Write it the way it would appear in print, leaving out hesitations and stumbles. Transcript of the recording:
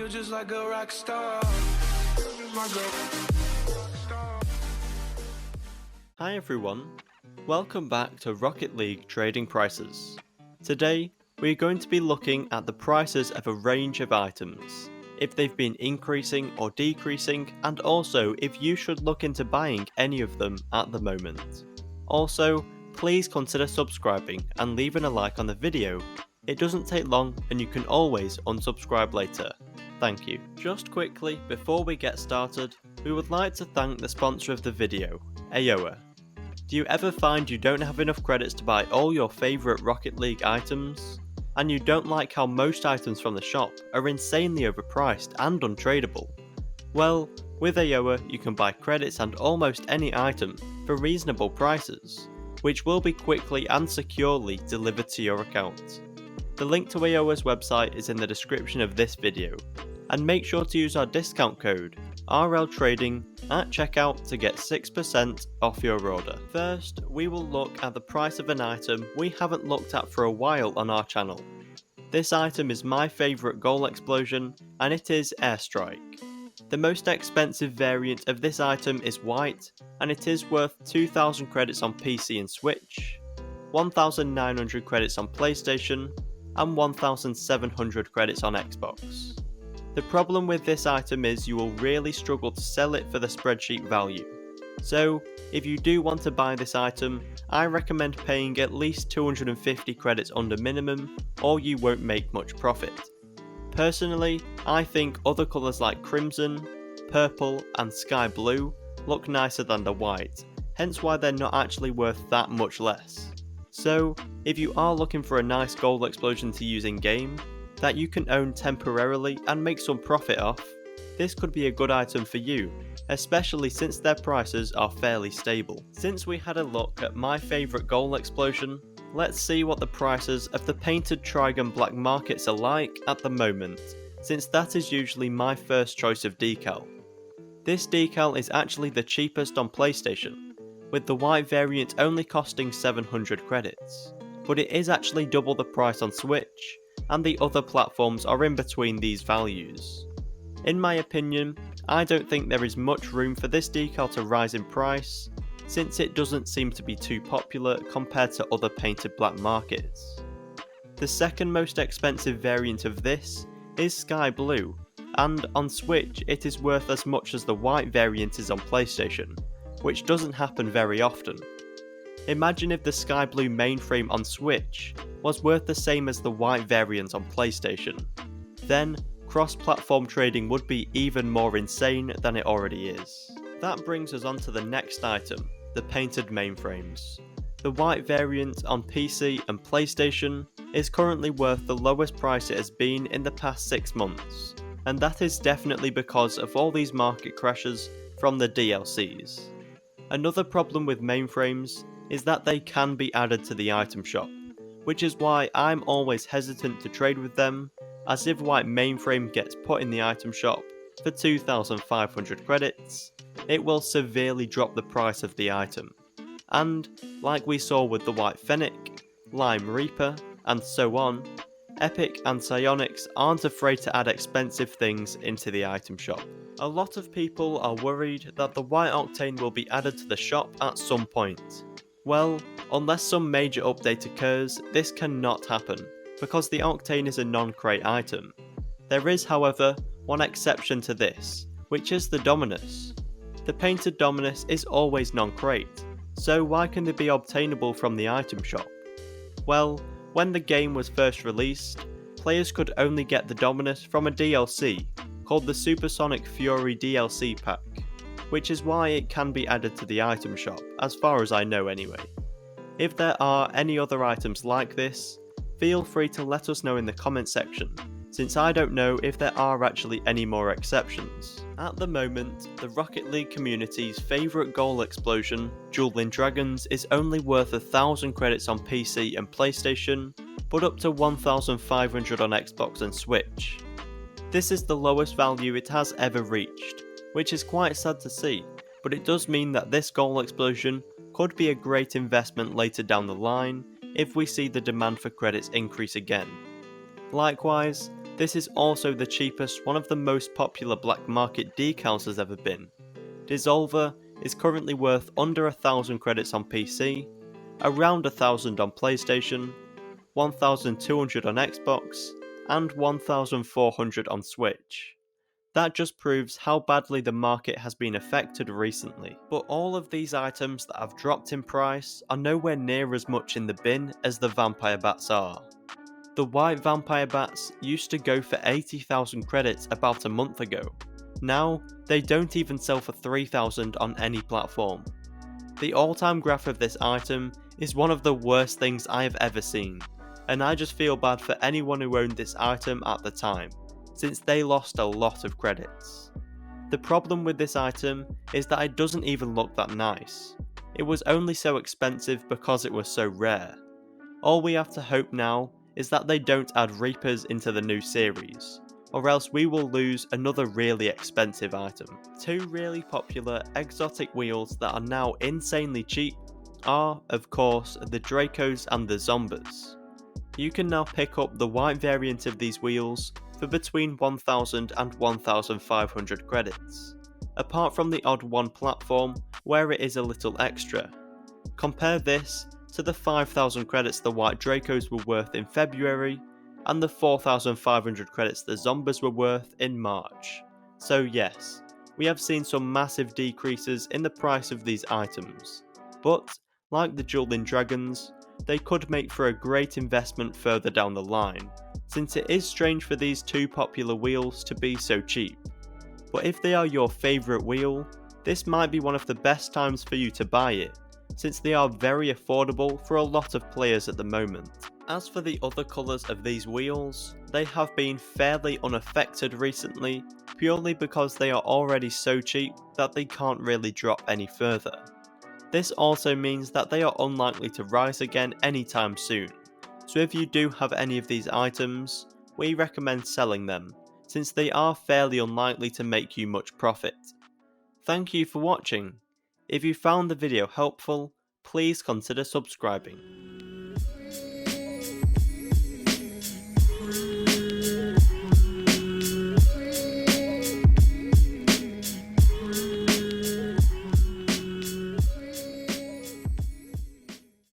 you're just like a rock star. My girl. Hi everyone, welcome back to Rocket League Trading Prices. Today, we're going to be looking at the prices of a range of items, if they've been increasing or decreasing, and also if you should look into buying any of them at the moment. Also, please consider subscribing and leaving a like on the video. It doesn't take long and you can always unsubscribe later. Thank you. Just quickly, before we get started, we would like to thank the sponsor of the video, Aoa. Do you ever find you don't have enough credits to buy all your favourite Rocket League items? And you don't like how most items from the shop are insanely overpriced and untradeable? Well, with Aoa you can buy credits and almost any item for reasonable prices, which will be quickly and securely delivered to your account. The link to Aoa's website is in the description of this video, and make sure to use our discount code RLTrading at checkout to get 6% off your order. First, we will look at the price of an item we haven't looked at for a while on our channel. This item is my favourite goal explosion, and it is Airstrike. The most expensive variant of this item is white, and it is worth 2,000 credits on PC and Switch, 1,900 credits on PlayStation, and 1,700 credits on Xbox. The problem with this item is you will really struggle to sell it for the spreadsheet value. So, if you do want to buy this item, I recommend paying at least 250 credits under minimum, or you won't make much profit. Personally, I think other colours like crimson, purple and sky blue look nicer than the white, hence why they're not actually worth that much less. So, if you are looking for a nice gold explosion to use in game, that you can own temporarily and make some profit off, this could be a good item for you, especially since their prices are fairly stable. Since we had a look at my favourite goal explosion, let's see what the prices of the painted Trigun Black Markets are like at the moment, since that is usually my first choice of decal. This decal is actually the cheapest on PlayStation, with the white variant only costing 700 credits, but it is actually double the price on Switch, and the other platforms are in between these values. In my opinion, I don't think there is much room for this decal to rise in price, since it doesn't seem to be too popular compared to other painted black markets. The second most expensive variant of this is Sky Blue, and on Switch it is worth as much as the white variant is on PlayStation, which doesn't happen very often. Imagine if the Sky Blue mainframe on Switch was worth the same as the white variant on PlayStation. Then, cross-platform trading would be even more insane than it already is. That brings us on to the next item, the painted mainframes. The white variant on PC and PlayStation is currently worth the lowest price it has been in the past 6 months, and that is definitely because of all these market crashes from the DLCs. Another problem with mainframes is that they can be added to the item shop, which is why I'm always hesitant to trade with them, as if white mainframe gets put in the item shop for 2,500 credits, it will severely drop the price of the item. And, like we saw with the white Fennec, Lime Reaper, and so on, Epic and Psyonix aren't afraid to add expensive things into the item shop. A lot of people are worried that the white Octane will be added to the shop at some point. Well, unless some major update occurs, this cannot happen, because the Octane is a non-crate item. There is, however, one exception to this, which is the Dominus. The painted Dominus is always non-crate, so why can they be obtainable from the item shop? Well, when the game was first released, players could only get the Dominus from a DLC called the Supersonic Fury DLC pack, which is why it can be added to the item shop, as far as I know anyway. If there are any other items like this, feel free to let us know in the comment section, since I don't know if there are actually any more exceptions. At the moment, the Rocket League community's favourite goal explosion, Dueling Dragons, is only worth 1,000 credits on PC and PlayStation, but up to 1,500 on Xbox and Switch. This is the lowest value it has ever reached, which is quite sad to see, but it does mean that this goal explosion could be a great investment later down the line if we see the demand for credits increase again. Likewise, This is also the cheapest one of the most popular black market decals has ever been. Dissolver is currently worth under 1,000 credits on PC, around 1,000 on PlayStation, 1,200 on Xbox, and 1,400 on Switch. That just proves how badly the market has been affected recently. But all of these items that have dropped in price are nowhere near as much in the bin as the vampire bats are. The white vampire bats used to go for 80,000 credits about a month ago. Now, they don't even sell for 3,000 on any platform. The all-time graph of this item is one of the worst things I have ever seen, and I just feel bad for anyone who owned this item at the time, since they lost a lot of credits. The problem with this item is that it doesn't even look that nice. It was only so expensive because it was so rare. All we have to hope now is that they don't add Reapers into the new series, or else we will lose another really expensive item. Two really popular exotic wheels that are now insanely cheap are, of course, the Dracos and the Zombas. You can now pick up the white variant of these wheels for between 1,000 and 1,500 credits, apart from the odd one platform where it is a little extra. Compare this to the 5,000 credits the white Dracos were worth in February, and the 4,500 credits the Zombas were worth in March. So yes, we have seen some massive decreases in the price of these items, but, like the Dueling Dragons, they could make for a great investment further down the line, since it is strange for these two popular wheels to be so cheap. But if they are your favourite wheel, this might be one of the best times for you to buy it, since they are very affordable for a lot of players at the moment. As for the other colours of these wheels, they have been fairly unaffected recently, purely because they are already so cheap that they can't really drop any further. This also means that they are unlikely to rise again anytime soon, so if you do have any of these items, we recommend selling them, since they are fairly unlikely to make you much profit. Thank you for watching. If you found the video helpful, please consider subscribing.